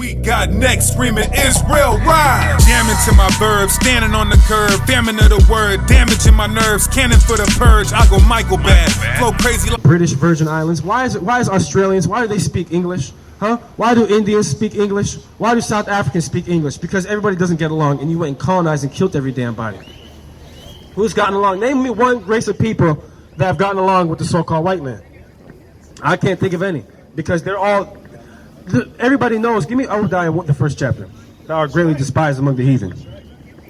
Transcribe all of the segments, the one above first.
We got next screaming Israel rise. Jamming to my verbs, standing on the curb, damning of the word, damaging my nerves, cannon for the purge. I go Michael bad, flow crazy like British Virgin Islands. Why is Australians, why do they speak English? Huh? Why do Indians speak English? Why do South Africans speak English? Because everybody doesn't get along, and you went and colonized and killed every damn body. Who's gotten along? Name me one race of people that have gotten along with the so-called white man. I can't think of any, because they're all, everybody knows. Give me Obadiah, the first chapter. Thou art greatly despised among the heathen.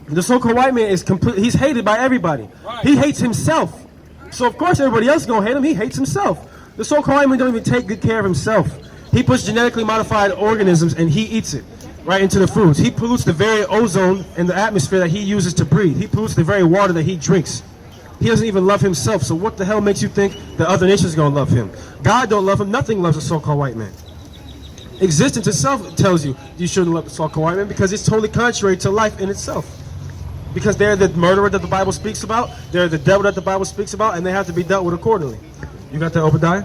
The so-called white man is he's hated by everybody. He hates himself. So of course everybody else is going to hate him. He hates himself. The so-called white man don't even take good care of himself. He puts genetically modified organisms and he eats it right into the foods. He pollutes the very ozone in the atmosphere that he uses to breathe. He pollutes the very water that he drinks. He doesn't even love himself. So what the hell makes you think the other nations are going to love him? God don't love him. Nothing loves a so-called white man. Existence itself tells you you shouldn't love the so-called white man because it's totally contrary to life in itself. Because they're the murderer that the Bible speaks about, they're the devil that the Bible speaks about, and they have to be dealt with accordingly. You got that, Obadiah?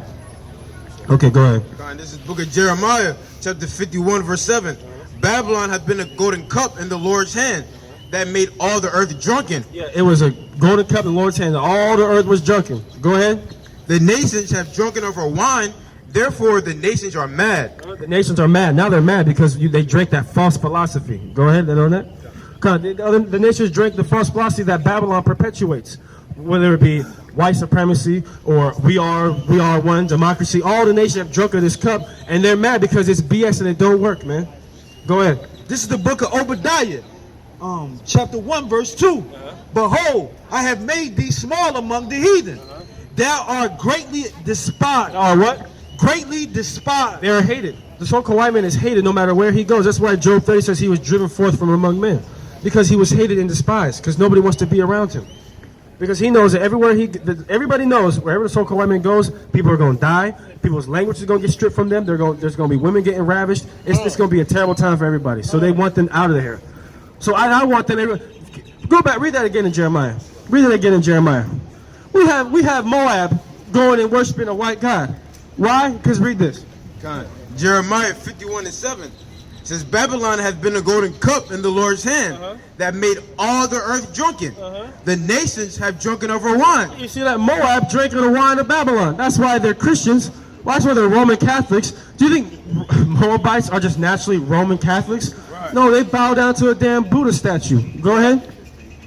Okay, go ahead. This is the book of Jeremiah, chapter 51, verse 7. Babylon hath been a golden cup in the Lord's hand that made all the earth drunken. Yeah, it was a golden cup in the Lord's hand, and all the earth was drunken. Go ahead. The nations have drunken over wine, therefore the nations are mad. The nations are mad. Now they're mad because they drank that false philosophy. Go ahead, they know that? The nations drink the false philosophy that Babylon perpetuates, whether it be white supremacy or we are one, democracy. All the nations have drunk of this cup, and they're mad because it's BS and it don't work, man. Go ahead. This is the book of Obadiah, chapter 1, verse 2. Behold, I have made thee small among the heathen. Thou art greatly despised. What? Greatly despised. They are hated. The so-called white man is hated no matter where he goes. That's why Job 30 says he was driven forth from among men. Because he was hated and despised. Because nobody wants to be around him. Because he knows that everybody knows wherever the so-called white man goes, people are going to die. People's language is going to get stripped from them. There's going to be women getting ravished. It's going to be a terrible time for everybody. So they want them out of here. So I want them. Go back, read that again in Jeremiah. Read it again in Jeremiah. We have Moab going and worshiping a white god. Why? Because read this. Jeremiah 51 and 7 says, Babylon hath been a golden cup in the Lord's hand that made all the earth drunken. The nations have drunken over wine. You see that? Moab drinking the wine of Babylon. That's why they're Christians. That's why they're Roman Catholics. Do you think Moabites are just naturally Roman Catholics? Right. No, they bow down to a damn Buddha statue. Go ahead.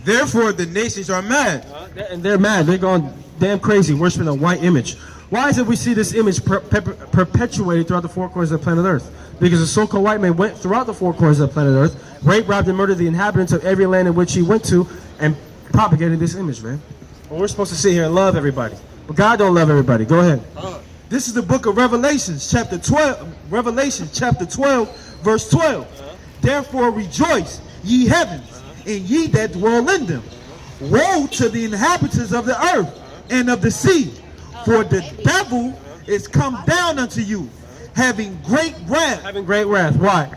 Therefore, the nations are mad. And they're mad. They're going damn crazy, worshiping a white image. Why is it we see this image perpetuated throughout the four corners of the planet Earth? Because the so-called white man went throughout the four corners of the planet Earth, raped, robbed, and murdered the inhabitants of every land in which he went to, and propagated this image, man. Well, we're supposed to sit here and love everybody. But God don't love everybody. Go ahead. This is the book of Revelations, chapter 12. Revelations, chapter 12, verse 12. Therefore rejoice, ye heavens, and ye that dwell in them. Woe to the inhabitants of the earth and of the sea, for the devil is come down unto you, having great wrath. Having great wrath. Why?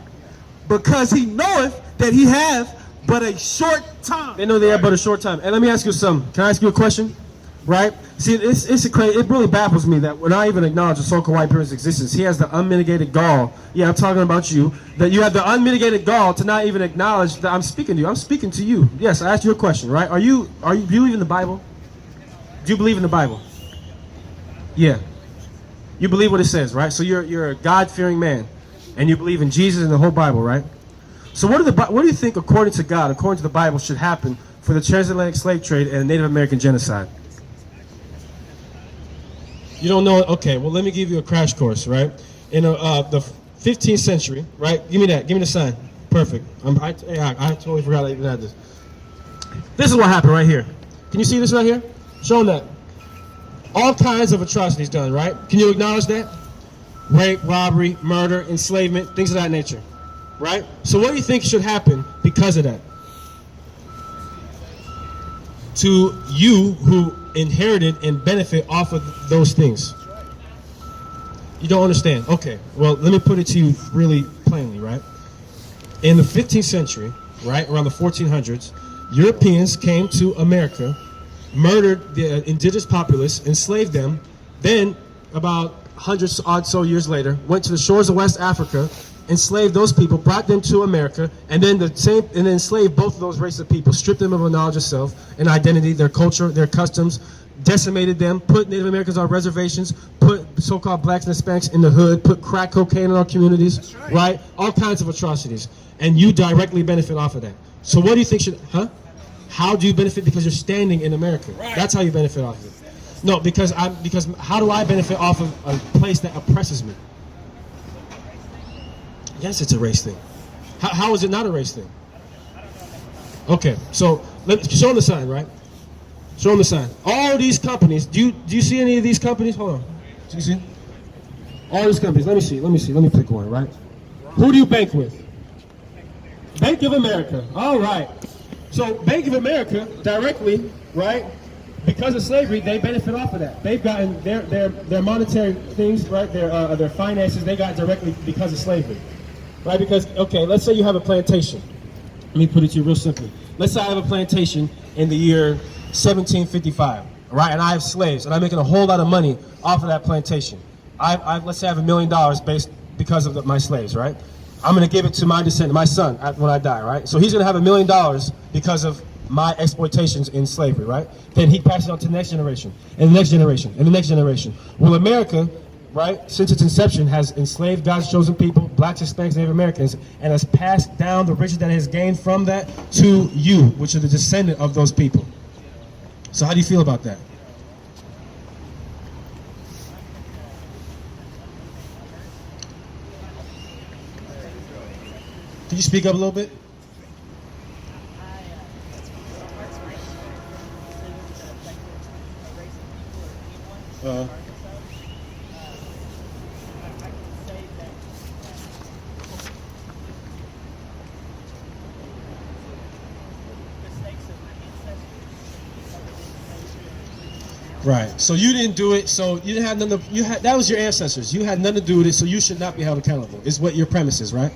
Because he knoweth that he hath but a short time. They know they have but a short time. And let me ask you something. Can I ask you a question? Right? See, it really baffles me that when I even acknowledge the so-called white person's existence, he has the unmitigated gall. Yeah, I'm talking about you. That you have the unmitigated gall to not even acknowledge that I'm speaking to you. I'm speaking to you. Yes, I asked you a question, right? Do you believe in the Bible? Do you believe in the Bible? Yeah. You believe what it says, right? So you're a God-fearing man, and you believe in Jesus and the whole Bible, right? So what do you think, according to God, according to the Bible, should happen for the transatlantic slave trade and Native American genocide? You don't know? Okay, well, let me give you a crash course, right? In the 15th century, right? Give me that. Give me the sign. Perfect. I totally forgot I even had this. This is what happened right here. Can you see this right here? Show them that. All kinds of atrocities done, right? Can you acknowledge that? Rape, robbery, murder, enslavement, things of that nature, right? So what do you think should happen because of that? To you who inherited and benefit off of those things. You don't understand. Okay, well, let me put it to you really plainly, right? In the 15th century, right, around the 1400s, Europeans came to America, murdered the indigenous populace, enslaved them, then about hundreds odd so years later, went to the shores of West Africa, enslaved those people, brought them to America, and then enslaved both of those races of people, stripped them of a knowledge of self and identity, their culture, their customs, decimated them, put Native Americans on reservations, put so-called blacks and Hispanics in the hood, put crack cocaine in our communities, right? All kinds of atrocities. And you directly benefit off of that. So what do you think should, How do you benefit? Because you're standing in America. Right. That's how you benefit off of it. No, because how do I benefit off of a place that oppresses me? Yes, it's a race thing. How is it not a race thing? Okay, so show them the sign, right? Show them the sign. All these companies, do you see any of these companies? Hold on. Do you see? All these companies, let me see. Let me pick one, right? Who do you bank with? Bank of America. All right. So Bank of America directly, right? Because of slavery, they benefit off of that. They've gotten their monetary things, right? Their finances, they got directly because of slavery, right? Because, okay, let's say you have a plantation. Let me put it to you real simply. Let's say I have a plantation in the year 1755, right? And I have slaves, and I'm making a whole lot of money off of that plantation. Let's say I have $1 million because of my slaves, right? I'm going to give it to my descendant, my son, when I die, right? So he's going to have $1 million because of my exploitations in slavery, right? Then he passes it on to the next generation, and the next generation, and the next generation. Well, America, right, since its inception, has enslaved God's chosen people, blacks, Hispanics, Native Americans, and has passed down the riches that it has gained from that to you, which are the descendant of those people. So how do you feel about that? Can you speak up a little bit? Right. So you didn't do it. So you didn't have none of, that was your ancestors. You had nothing to do with it. So you should not be held accountable. Is what your premise is, right?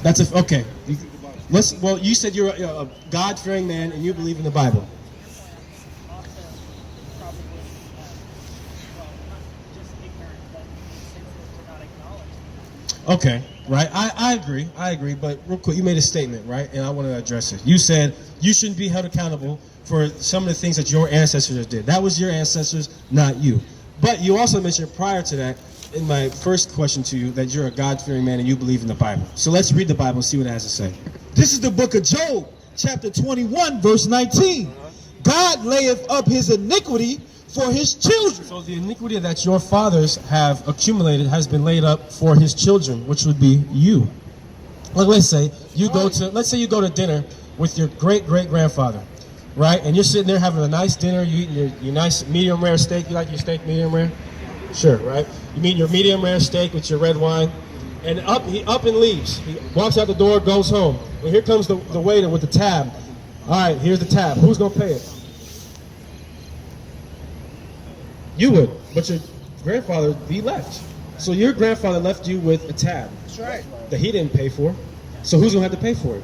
That's okay. Well, you said you're a God-fearing man and you believe in the Bible. Okay, right. I agree. But real quick, you made a statement, right? And I want to address it. You said you shouldn't be held accountable for some of the things that your ancestors did. That was your ancestors, not you. But you also mentioned prior to that, in my first question to you, that you're a God-fearing man and you believe in the Bible. So let's read the Bible and see what it has to say. This is the book of Job, chapter 21, verse 19. God layeth up his iniquity for his children. So the iniquity that your fathers have accumulated has been laid up for his children, which would be you. Like let's say you go to dinner with your great-great-grandfather, right? And you're sitting there having a nice dinner, you eating your nice medium rare steak. You like your steak medium rare? Sure, right? You eat your medium rare steak with your red wine, and he up and leaves. He walks out the door, goes home. And here comes the waiter with the tab. All right, here's the tab. Who's gonna pay it? You would, but your grandfather, he left. So your grandfather left you with a tab. That's right. That he didn't pay for. So who's gonna have to pay for it?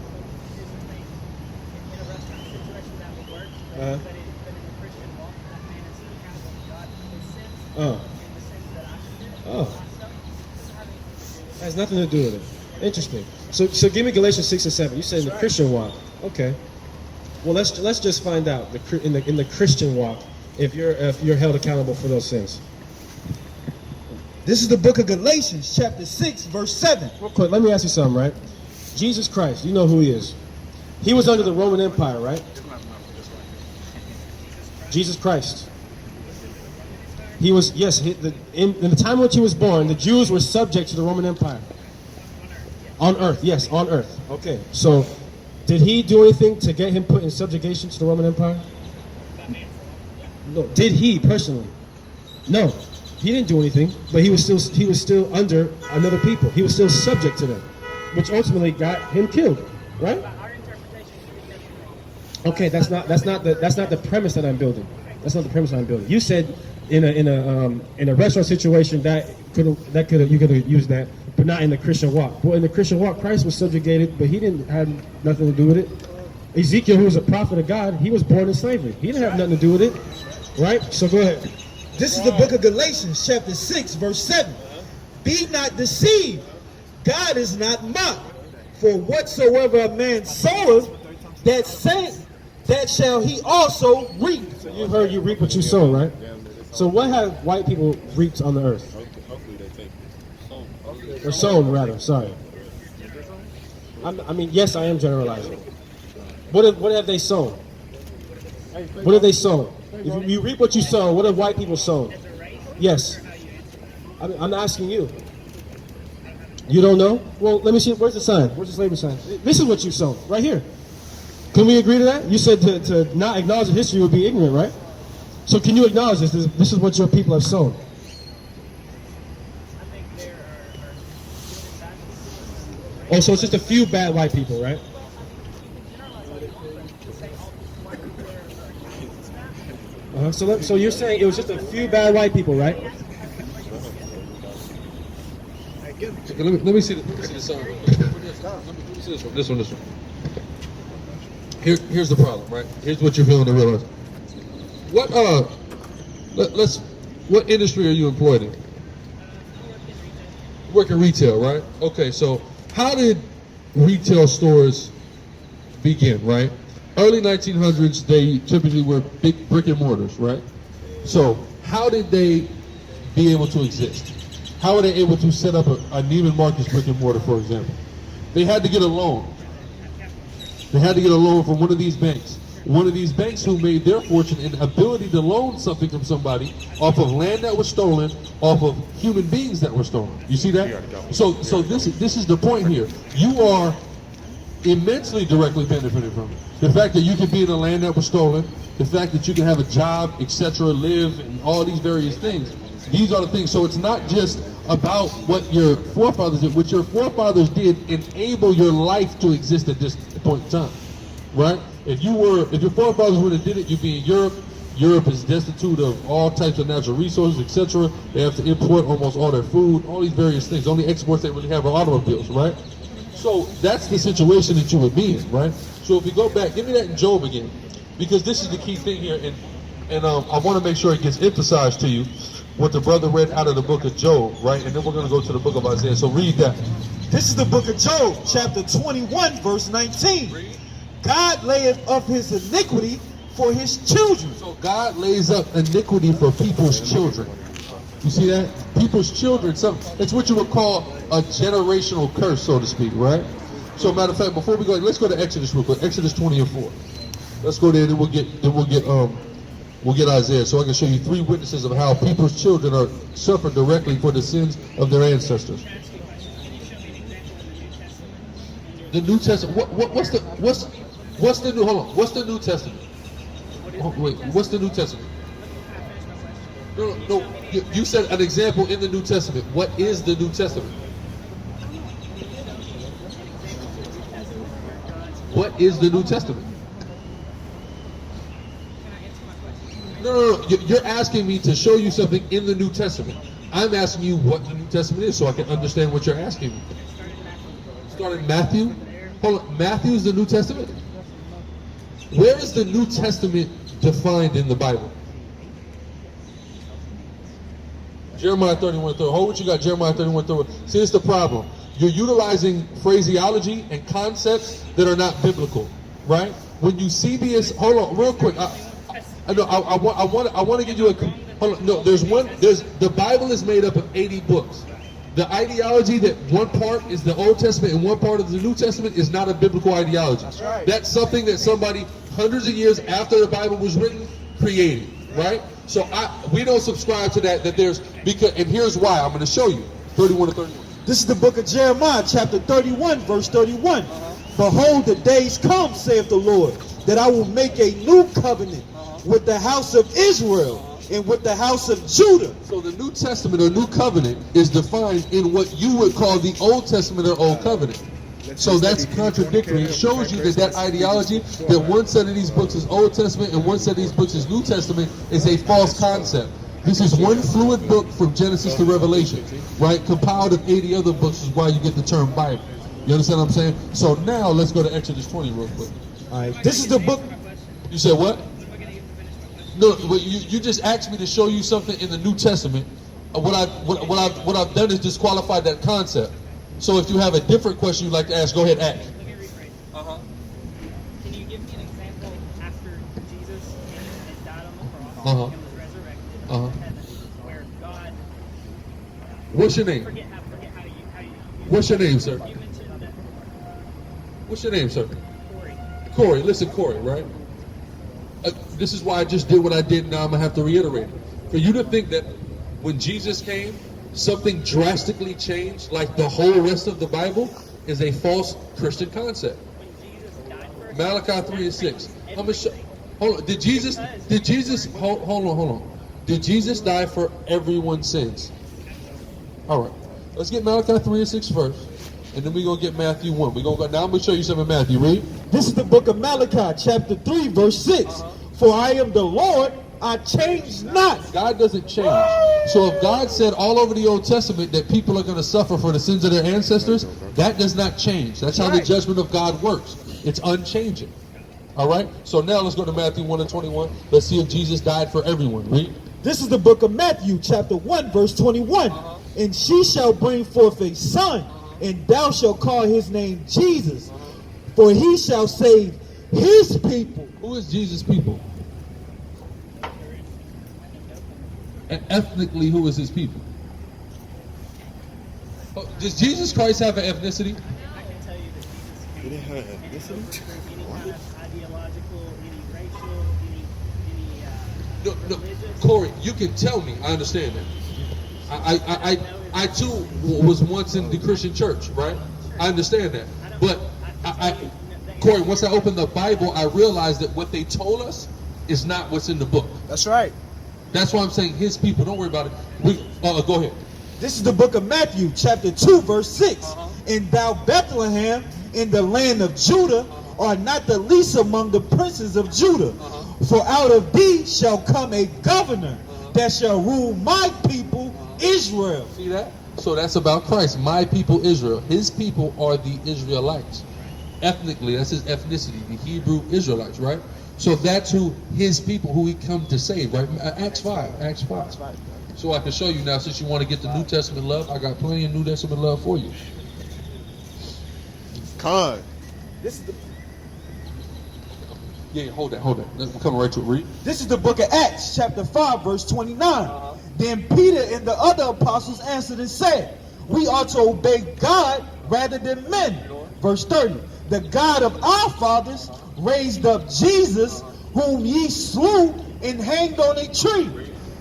Oh. That has nothing to do with it. Interesting. So give me Galatians 6 and 7. You said in the Christian walk. Okay. Well, let's just find out in the Christian walk if you're held accountable for those sins. This is the book of Galatians, chapter 6, verse 7. Real quick, let me ask you something, right? Jesus Christ, you know who he is. He was under the Roman Empire, right? Jesus Christ. He was, yes, in the time in which he was born, the Jews were subject to the Roman Empire. On earth, yes, on earth. Okay, so did he do anything to get him put in subjugation to the Roman Empire? No. Did he personally? No, he didn't do anything, but he was still under another people. He was still subject to them, which ultimately got him killed, right? Okay, that's not the premise that I'm building. That's not the premise I'm building. You said in a restaurant situation you could have used that, but not in the Christian walk. Well, in the Christian walk, Christ was subjugated, but he didn't have nothing to do with it. Ezekiel, who was a prophet of God, he was born in slavery. He didn't have nothing to do with it, right? So go ahead. This is the book of Galatians, chapter 6, verse 7. Be not deceived. God is not mocked. For whatsoever a man soweth, that shall he also reap. So you heard you reap what you sow, right? So what have white people reaped on the earth? Or sown, rather, sorry. I mean, yes, I am generalizing. What have they sown? What have they sown? If you reap what you sow, what have white people sown? Yes. I'm asking you. You don't know? Well, let me see. Where's the sign? Where's the slavery sign? This is what you sown, right here. Can we agree to that? You said to not acknowledge history would be ignorant, right? So can you acknowledge this? This is what your people have sown. Oh, so it's just a few bad white people, right? So you're saying it was just a few bad white people, right? Let me see the sign. Let me see this one. Here's the problem, right? Here's what you're failing to realize. What industry are you employed in? You work in retail, right? Okay, so how did retail stores begin, right? Early 1900s, they typically were big brick and mortars, right? So how did they be able to exist? How were they able to set up a Neiman Marcus brick and mortar, for example? They had to get a loan. They had to get a loan from one of these banks. One of these banks who made their fortune in the ability to loan something from somebody off of land that was stolen, off of human beings that were stolen. You see that? So this is the point here. You are immensely directly benefited from it. The fact that you can be in a land that was stolen, the fact that you can have a job, etc., live, and all these various things. These are the things. So it's not just about what your forefathers did. What your forefathers did enable your life to exist at this point in time, right? If your forefathers would have did it, you'd be in Europe. Europe is destitute of all types of natural resources, etc. They have to import almost all their food, all these various things. The only exports they really have are automobiles, right? So that's the situation that you would be in, right? So if we go back, give me that in Job again, because this is the key thing here, and I want to make sure it gets emphasized to you what the brother read out of the book of Job, right? And then we're going to go to the book of Isaiah. So read that. This is the book of Job, chapter 21, verse 19. God layeth up his iniquity for his children. So God lays up iniquity for people's children. You see that? People's children. It's what you would call a generational curse, so to speak, right? So matter of fact, before we go, let's go to Exodus real quick. Exodus 20 and 4. Let's go there, then we'll get Isaiah, so I can show you three witnesses of how people's children are suffering directly for the sins of their ancestors. The New Testament. What's the new? Hold on. What's the New Testament? Oh, wait. What's the New Testament? No. You said an example in the New Testament. What is the New Testament? What is the New Testament? No. You're asking me to show you something in the New Testament. I'm asking you what the New Testament is so I can understand what you're asking me. Starting Matthew. Hold on. Matthew is the New Testament? Where is the New Testament defined in the Bible? Jeremiah 31:30. Hold what you got, Jeremiah 31:30. See, it's the problem. You're utilizing phraseology and concepts that are not biblical, right? When you see this, hold on, real quick. I want to give you a. Hold on, no, the Bible is made up of 80 books. The ideology that one part is the Old Testament and one part of the New Testament is not a biblical ideology. That's right. That's something that somebody hundreds of years after the Bible was written created, right? So we don't subscribe to that. And here's why. I'm going to show you. 31 to 31. This is the book of Jeremiah, chapter 31, verse 31. Behold, the days come, saith the Lord, that I will make a new covenant with the house of Israel and with the house of Judah. So the New Testament or New Covenant is defined in what you would call the Old Testament or Old Covenant. So that's contradictory. It shows you that ideology, that one set of these books is Old Testament and one set of these books is New Testament, is a false concept. This is one fluid book from Genesis to Revelation, right? Compiled of 80 other books is why you get the term Bible. You understand what I'm saying? So now let's go to Exodus 20 real quick. All right. This is the book. You said what? No, you just asked me to show you something in the New Testament what I've done is disqualified that concept. So if you have a different question you'd like to ask, go ahead, ask. Let me rephrase. Can you give me an example after Jesus came and died on the cross and was resurrected to heaven, where God? What's your name? Forget how you. What's your name, sir? You mentioned that. What's your name, sir? Corey. Corey. Listen, Corey, right? This is why I just did what I did. Now I'm gonna have to reiterate it. For you to think that when Jesus came, something drastically changed, like the whole rest of the Bible, is a false Christian concept. When Jesus died for us, Malachi 3:6. I'm gonna show. Hold on. Did Jesus? Hold on. Did Jesus die for everyone's sins? All right. Let's get Malachi 3:6 first, and then we're gonna get Matthew 1. We're gonna go now. I'm gonna show you something in Matthew. Read. This is the book of Malachi, chapter 3, verse 6. For I am the Lord, I change not. God doesn't change. So if God said all over the Old Testament that people are going to suffer for the sins of their ancestors, that does not change. That's how the judgment of God works. It's unchanging. All right? So now let's go to Matthew 1:21. Let's see if Jesus died for everyone. Read. This is the book of Matthew, chapter 1, verse 21. And she shall bring forth a son, and thou shalt call his name Jesus, for he shall save his people. Who is Jesus' people? And ethnically, who is his people? Does Jesus Christ have an ethnicity? I can tell you that Jesus came any kind of ideological, any racial, any No, religious. Corey, you can tell me. I understand that. I too was once in the Christian church, right? I understand that. But Corey, once I opened the Bible, I realized that what they told us is not what's in the book. That's right. That's why I'm saying his people. Don't worry about it. Go ahead. This is the book of Matthew, chapter 2, verse 6. And thou, Bethlehem, in the land of Judah, art not the least among the princes of Judah. For out of thee shall come a governor that shall rule my people, Israel. See that? So that's about Christ. My people, Israel. His people are the Israelites. Ethnically, that's his ethnicity, the Hebrew Israelites, right? So that's who his people, who he come to save, right? Acts 5. So I can show you now, since you want to get the New Testament love, I got plenty of New Testament love for you. Con. This is the Hold that. We're coming right to it. Read. This is the book of Acts, chapter 5, verse 29. Then Peter and the other apostles answered and said, we ought to obey God rather than men. Verse 30. The God of our fathers raised up Jesus, whom ye slew and hanged on a tree.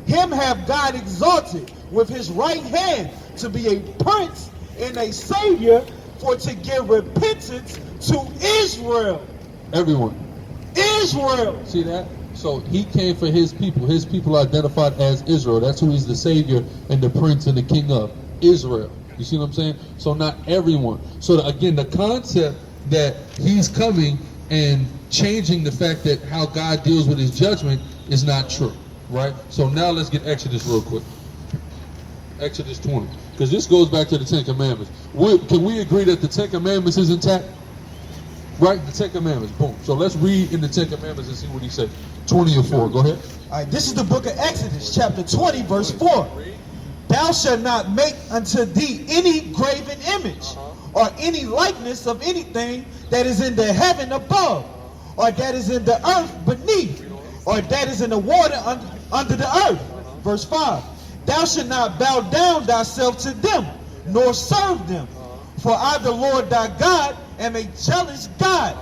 Him have God exalted with his right hand to be a prince and a savior, for to give repentance to Israel. Everyone. Israel. See that? So he came for his people. His people are identified as Israel. That's who he's the savior and the prince and the king of. Israel. You see what I'm saying? So not everyone. So again, the concept that he's coming and changing the fact that how God deals with his judgment is not true, right? So now let's get Exodus real quick. Exodus 20, because this goes back to the Ten Commandments. Can we agree that the Ten Commandments is intact? Right, the Ten Commandments, boom. So let's read in the Ten Commandments and see what he said. 20 or 4, go ahead. All right, this is the book of Exodus, chapter 20, verse 4. Thou shalt not make unto thee any graven image, or any likeness of anything that is in the heaven above, or that is in the earth beneath, or that is in the water under the earth. Verse 5. Thou shalt not bow down thyself to them, nor serve them. For I, the Lord thy God, am a jealous God,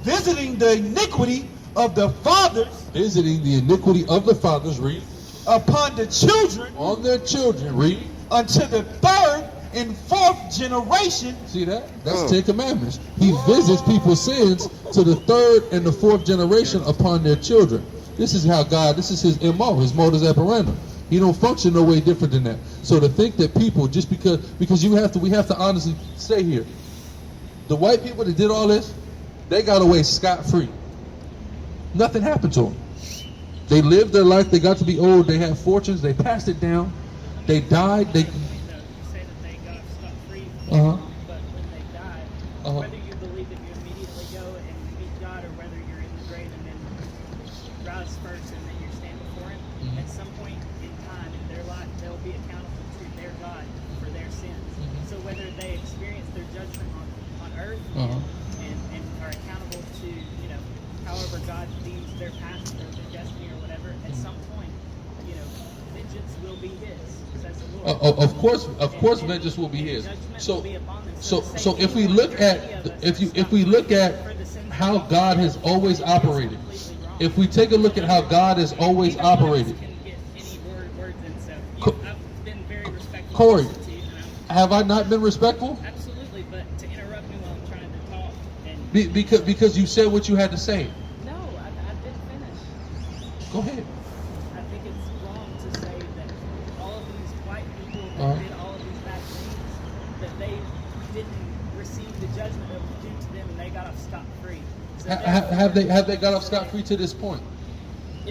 visiting the iniquity of the fathers. Visiting the iniquity of the fathers, read. Upon the children. On their children, read. Unto the third and fourth generation. See that? That's 10 Commandments. He visits people's sins to the third and the fourth generation upon their children. This is how God, this is his MO, his modus operandi. He don't function no way different than that. So to think that people, just because we have to honestly say here, the white people that did all this, they got away scot-free. Nothing happened to them. They lived their life, they got to be old, they had fortunes, they passed it down, they died, they... You say that they got scot-free, Uh-huh. but when they died, whether you believe that you immediately go and meet God, or whether you're in the grave and then rise first and then you stand before him, at some point in time in their life, they'll be accountable earth and are accountable to, you know, however God deems their path or their destiny or whatever. At some point, you know, vengeance will be His, says the Lord. Of course, vengeance will be His. So if we look at if we look at how God has always operated, if we take a look at how God has always operated, Corey, have I not been respectful? Absolutely, but to interrupt me while I'm trying to talk and Because you said what you had to say. no, I didn't finish. Go ahead. I think it's wrong to say that all of these white people that did all of these bad things, that they didn't receive the judgment that was due to them and they got off scot-free. So Have they got off scot-free to this point?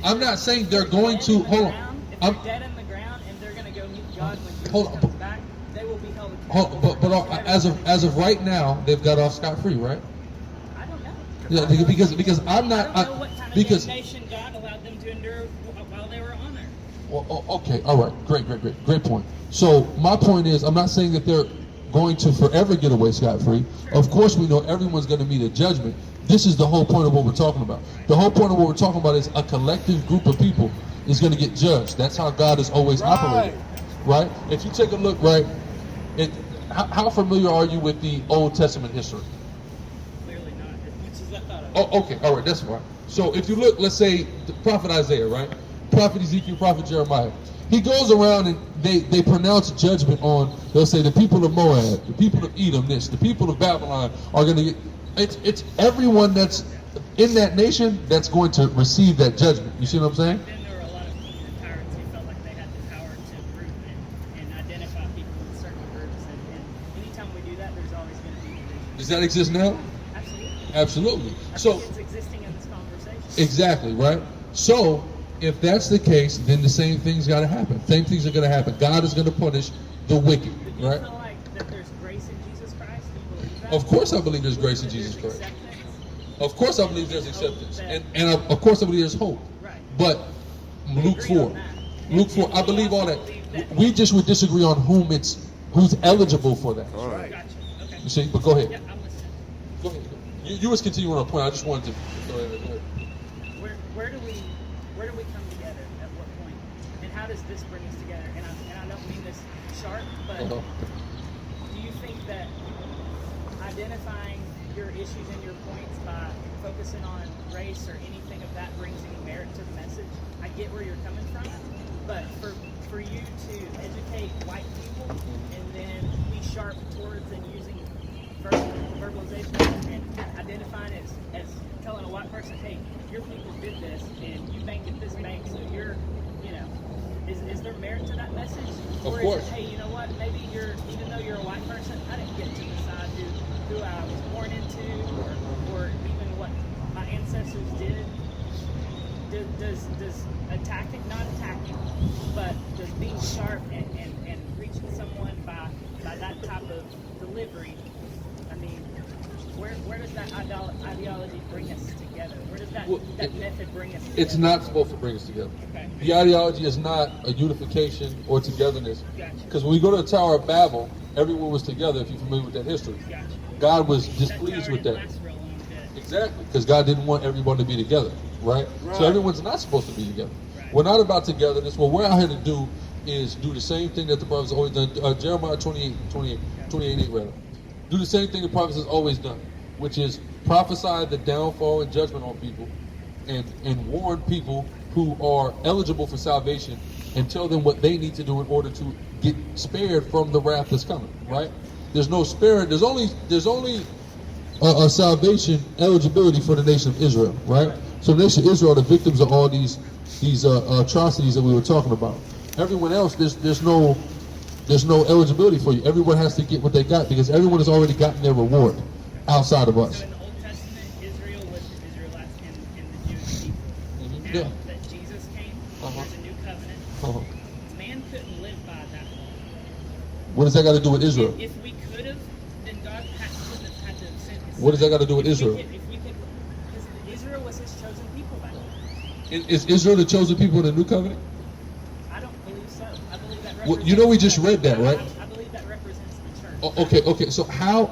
I'm not saying they're going to. Hold on. If they're dead in the ground and they're going to go meet God when Jesus comes back, they will be held accountable. But as of right now, they've got off scot-free, right? I don't know. Yeah, because I'm not. I don't know what kind of Because damnation God allowed them to endure while they were on there. well, okay, all right, great point. So my point is, I'm not saying that they're going to forever get away scot-free. Of course, we know everyone's going to meet a judgment. This is the whole point of what we're talking about. The whole point of what we're talking about is a collective group of people is going to get judged. That's how God has always operated, right? If you take a look, right, how familiar are you with the Old Testament history? Clearly not as much as I thought of. Oh, okay, all right, that's fine. So if you look, let's say the prophet Isaiah, right? Prophet Ezekiel, prophet Jeremiah. He goes around and they pronounce judgment on, they'll say the people of Moab, the people of Edom, the people of Babylon are going to get, it's everyone that's in that nation that's going to receive that judgment. You see what I'm saying? Then there were a lot of kings and tyrants who felt like they had the power to group and identify people in certain groups. And anytime we do that, there's always going to be division. Does that exist now? Absolutely. Absolutely. I So think it's existing in this conversation. exactly, right? So if that's the case, then the same thing's got to happen. Same things are going to happen. God is going to punish the wicked, But do you right? feel like that there's grace in Jesus Christ? Do you believe that? Of course I believe there's grace in That Jesus there's Christ. acceptance? Of course I believe there's acceptance. And of course I believe there's hope. Right. But Luke agree 4. on that. Luke 4, I believe all that. We just would disagree on who's eligible for that. Gotcha. Okay. You see? But go ahead. Yeah, I'm listening. Go ahead. You was continuing on a point. I just wanted to go ahead. Where do we come together at what point? And how does this bring us together? And I don't mean this sharp, but Uh-huh. do you think that identifying your issues and your points by focusing on race or anything of that brings any merit to the message? I get where you're coming from, but for you to educate white people and then be sharp towards and using verbalization and identifying as telling a white person, hey, your people did this and you banked at this bank, so you're, you know, is there merit to that message? Of Or course. is it, hey, you know what, maybe even though you're a white person, I didn't get to decide who I was born into or even what my ancestors did. Does attacking, not attacking, but does being sharp and reaching someone by that type of delivery, I mean, where does that ideology bring us together? Where does that method bring us together? It's not supposed to bring us together. Okay. The ideology is not a unification or togetherness. Gotcha. Because when we go to the Tower of Babel, everyone was together, if you're familiar with that history. Gotcha. God was That displeased tower with didn't that. last real long, did it? Exactly, because God didn't want everyone to be together, right? So everyone's not supposed to be together. We're not about togetherness. What we're out here to do is do the same thing that the prophets always done. Jeremiah 28:8 rather. Do the same thing the prophets has always done, which is prophesy the downfall and judgment on people and warn people who are eligible for salvation and tell them what they need to do in order to get spared from the wrath that's coming, right? There's no sparing. There's only a salvation eligibility for the nation of Israel, right? So the nation of Israel are the victims of all these atrocities that we were talking about. Everyone else, there's no eligibility for you. Everyone has to get what they got because everyone has already gotten their reward outside of us. So in the Old Testament, Israel was the Israelites and the Jewish people. Now Yeah. that Jesus came, there's a new covenant. Uh-huh. Man couldn't live by that law. What does that got to do with Israel? If we could have, then God wouldn't have had to send his What does that son. got to do with If we Israel? could- because Israel was his chosen people back then. Is Israel the chosen people in the new covenant? I don't believe so. I believe that Well, represents. you know we just read that, right? I believe that represents the church. Okay. So how?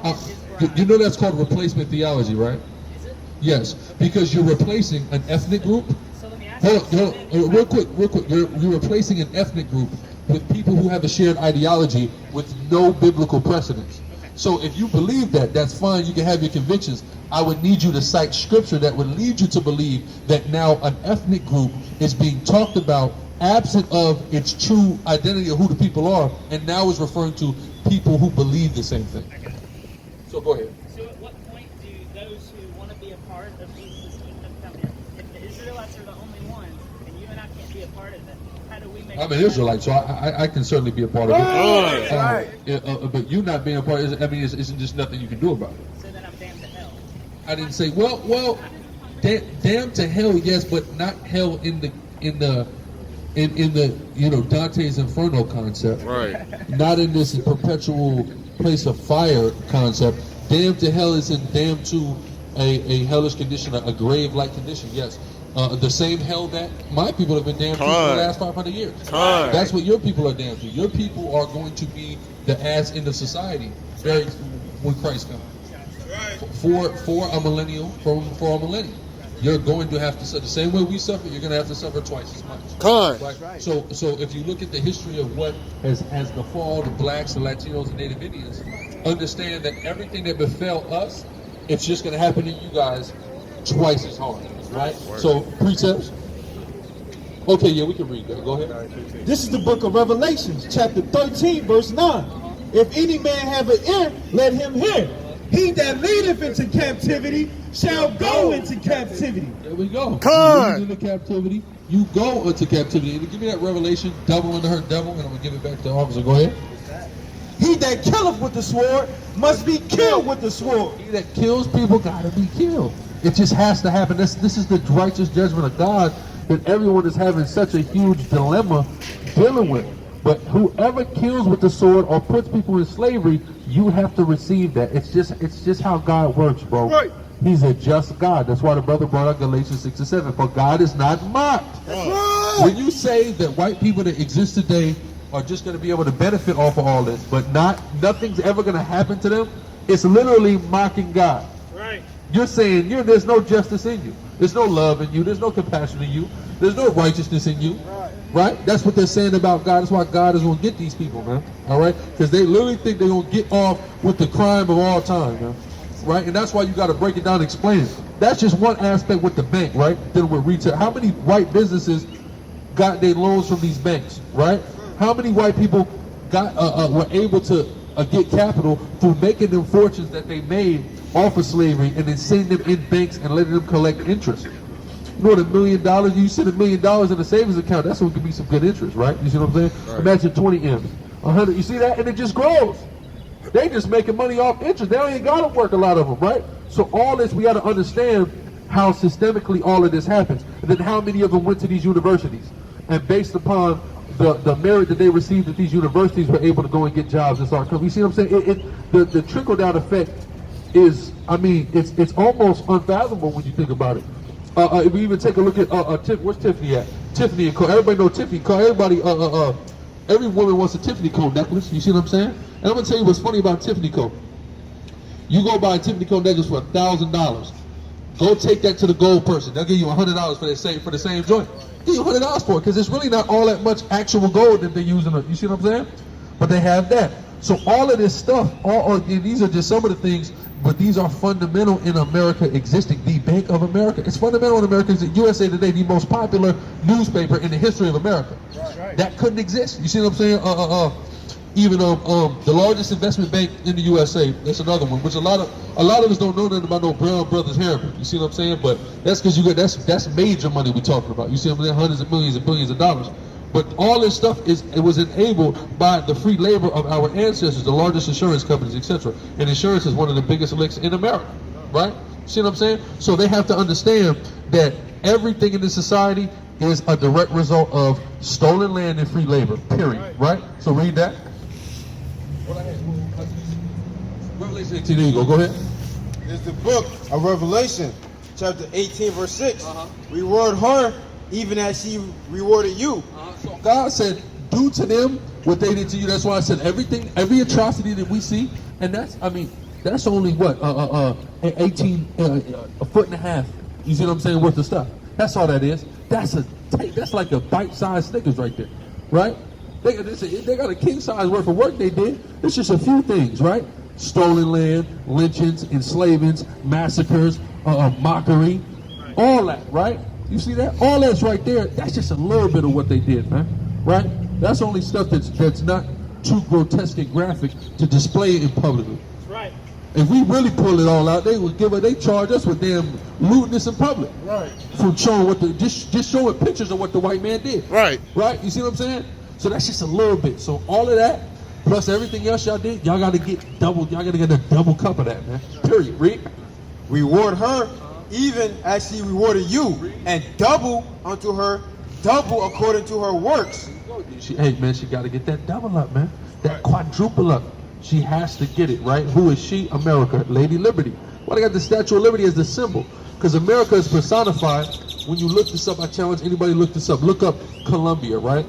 You know that's called replacement theology, right? Is it? Yes, because you're replacing an ethnic group. So let me ask Hold you. on, real quick. You're replacing an ethnic group with people who have a shared ideology with no biblical precedence. So if you believe that, that's fine. You can have your convictions. I would need you to cite scripture that would lead you to believe that now an ethnic group is being talked about absent of its true identity of who the people are, and now is referring to people who believe the same thing. So go ahead. So at what point do those who want to be a part of Jesus' kingdom come in? If the Israelites are the only ones, and you and I can't be a part of it, how do we make I'm an Israelite, so I can certainly be a part of it. But you not being a part, it's just nothing you can do about it. So then I'm damned to hell. I didn't say damn to hell, yes, but not hell in the Dante's Inferno concept. Right. Not in this perpetual place of fire concept. Damn to hell is in damn to a hellish condition, a grave-like condition. Yes. The same hell that my people have been damned to for the last 500 years. That's what your people are damned to. Your people are going to be the ass end of society when Christ comes. For a millennial, for a millennium. You're going to have to suffer the same way we suffer. You're going to have to suffer twice as much. Right? So if you look at the history of what has befall the blacks, the Latinos, and Native Indians, understand that everything that befell us, it's just going to happen to you guys twice as hard. Right? So precepts. Okay, yeah, we can read that. Go ahead. This is the book of Revelations, chapter 13, verse 9. If any man have an ear, let him hear. He that leadeth into captivity shall go into captivity. There we go. You lead into captivity, you go into captivity. And give me that revelation, devil into her devil, and I'm going to give it back to the officer. Go ahead. He that killeth with the sword must be killed with the sword. He that kills people got to be killed. It just has to happen. This is the righteous judgment of God that everyone is having such a huge dilemma dealing with. But whoever kills with the sword or puts people in slavery, you have to receive that. It's just how God works, bro. Right. He's a just God. That's why the brother brought up Galatians 6 and 7. For God is not mocked. Right. When you say that white people that exist today are just going to be able to benefit off of all this, but nothing's ever going to happen to them, it's literally mocking God. Right. You're saying there's no justice in you. There's no love in you. There's no compassion in you. There's no righteousness in you. Right? That's what they're saying about God. That's why God is going to get these people, man. All right? Because they literally think they're going to get off with the crime of all time, man. Right? And that's why you got to break it down and explain it. That's just one aspect with the bank, right? Dealing with retail. How many white businesses got their loans from these banks, right? How many white people were able to get capital through making them fortunes that they made off of slavery and then sending them in banks and letting them collect interest? You know what, $1 million, you send $1 million in a savings account, that's what could be some good interest, right? You see what I'm saying? Right. Imagine 20 M's, 100, you see that? And it just grows. They just making money off interest. They don't even got to work, a lot of them, right? So all this, we got to understand how systemically all of this happens. And then how many of them went to these universities. And based upon the merit that they received at these universities, were able to go and get jobs and start coming. You see what I'm saying? The trickle-down effect is, I mean, it's almost unfathomable when you think about it. If we even take a look at where's Tiffany at? Tiffany and Co. Everybody know Tiffany Co. Everybody, every woman wants a Tiffany Co. necklace. You see what I'm saying? And I'm gonna tell you what's funny about Tiffany Co. You go buy a Tiffany Co. necklace for $1,000. Go take that to the gold person. They'll give you $100 for the same joint. Give you $100 for it because it's really not all that much actual gold that they're using. You see what I'm saying? But they have that. So all of this stuff, and these are just some of the things. But these are fundamental in America existing. The Bank of America. It's fundamental in America. USA Today, the most popular newspaper in the history of America. Right. That couldn't exist. You see what I'm saying? Even the largest investment bank in the USA. That's another one. Which a lot of us don't know nothing about no Brown Brothers Harriman. You see what I'm saying? But that's because that's major money we're talking about. You see what I'm saying? Hundreds of millions and billions of dollars. But all this stuff was enabled by the free labor of our ancestors, the largest insurance companies, etc. And insurance is one of the biggest licks in America, right? See what I'm saying? So they have to understand that everything in this society is a direct result of stolen land and free labor, period, right? So read that. Revelation 18, there you go, go ahead. There's the book of Revelation, chapter 18, verse 6. Reward her even as she rewarded you. So God said, do to them what they did to you. That's why I said everything, every atrocity that we see, and that's, I mean, that's only what, 18, a foot and a half. You see what I'm saying? Worth of stuff. That's all that is. That's like a bite-sized Snickers right there, right? They got a king-size worth of work they did. It's just a few things, right? Stolen land, lynchings, enslavings, massacres, mockery, all that, right? You see that? All that's right there. That's just a little bit of what they did, man, right? That's only stuff that's not too grotesque and graphic to display it in public. That's right. If we really pull it all out, they charge us with damn looting this in public. Right. From showing just showing pictures of what the white man did. Right. Right? You see what I'm saying? So that's just a little bit. So all of that, plus everything else y'all did, y'all gotta get a double cup of that, man. Period. Read. Reward her even as she rewarded you, and double unto her, double according to her works. Hey man, she gotta get that double up, man. That quadruple up. She has to get it, right? Who is she? America, Lady Liberty. Why they got the Statue of Liberty as the symbol? Because America is personified. When you look this up, I challenge anybody to look this up. Look up Colombia, right?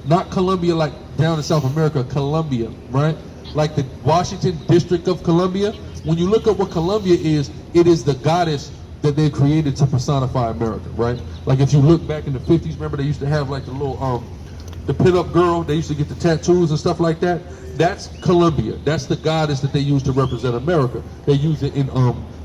Not Colombia like down in South America, Colombia, right? Like the Washington District of Columbia. When you look up what Colombia is, it is the goddess that they created to personify America, right? Like if you look back in the 50s, remember they used to have like the little, the pin-up girl, they used to get the tattoos and stuff like that. That's Colombia. That's the goddess that they use to represent America. They use it in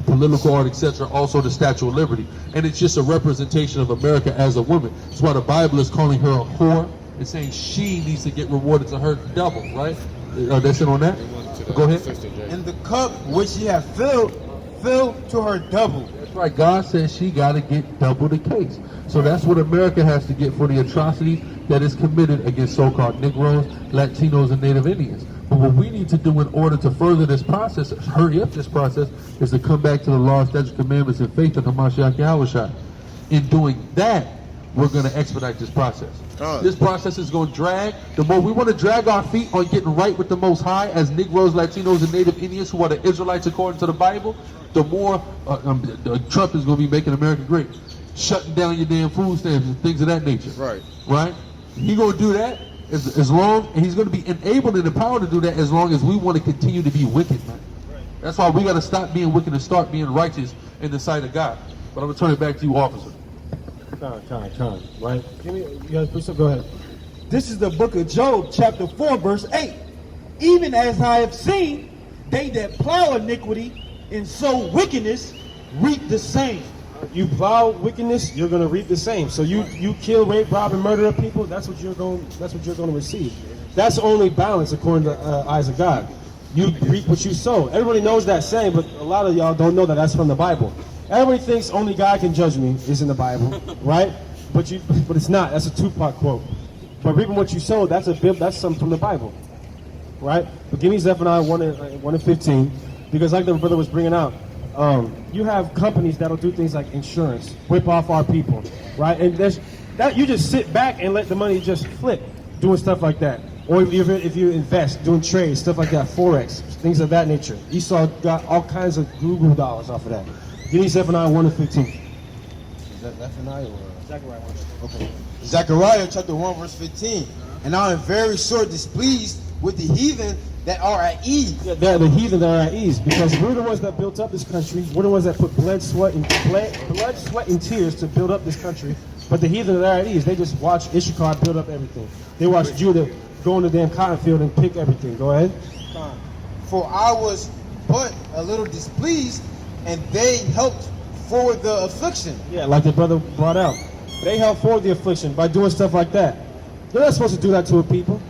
political art, etc. Also the Statue of Liberty. And it's just a representation of America as a woman. That's why the Bible is calling her a whore. It's saying she needs to get rewarded to her double, right? That's it on that? Go ahead. And the cup which she had filled to her double. That's right. God says she got to get double the case. So that's what America has to get for the atrocity that is committed against so-called Negroes, Latinos, and Native Indians. But what we need to do in order to further this process, hurry up this process, is to come back to the law, statutes, commandments, and faith of Hamashiach Yahushua. In doing that, we're going to expedite this process. This process is going to drag. The more we want to drag our feet on getting right with the Most High as Negroes, Latinos, and Native Indians who are the Israelites according to the Bible, the more Trump is going to be making America great. Shutting down your damn food stamps and things of that nature. Right. Right? He's going to do that as long, and he's going to be enabled and empowered to do that as long as we want to continue to be wicked, man. Right. That's why we got to stop being wicked and start being righteous in the sight of God. But I'm going to turn it back to you, officer. Con, right? Go ahead. This is the book of Job, chapter 4, verse 8. Even as I have seen, they that plow iniquity and sow wickedness reap the same. You plow wickedness, you're going to reap the same. So you kill, rape, rob, and murder people. That's what you're going to receive. That's only balance according to eyes of God. You reap what you sow. Everybody knows that saying, but a lot of y'all don't know that that's from the Bible. Everybody thinks only God can judge me is in the Bible, right? But it's not. That's a Tupac quote. But reaping what you sow, that's something from the Bible, right? But give me Zephaniah 1:15, because like the brother was bringing out, you have companies that'll do things like insurance, whip off our people, right? And that you just sit back and let the money just flip, doing stuff like that. Or if you invest, doing trades, stuff like that, Forex, things of that nature. Esau got all kinds of Google dollars off of that. Give me Zephaniah 1:15. Is that Zephaniah or Zechariah 1. okay? Zechariah chapter 1 verse 15. And I am very sore displeased with the heathen that are at ease. Yeah, they're the heathen that are at ease, because we're the ones that built up this country. We're the ones that put blood, sweat, and tears to build up this country. But the heathen that are at ease, they just watch Issachar build up everything. They watch Judah go in the damn cotton field and pick everything. Go ahead. For I was but a little displeased, and they helped forward the affliction. Yeah, like the brother brought out. They help forward the affliction by doing stuff like that. They're not supposed to do that to a people.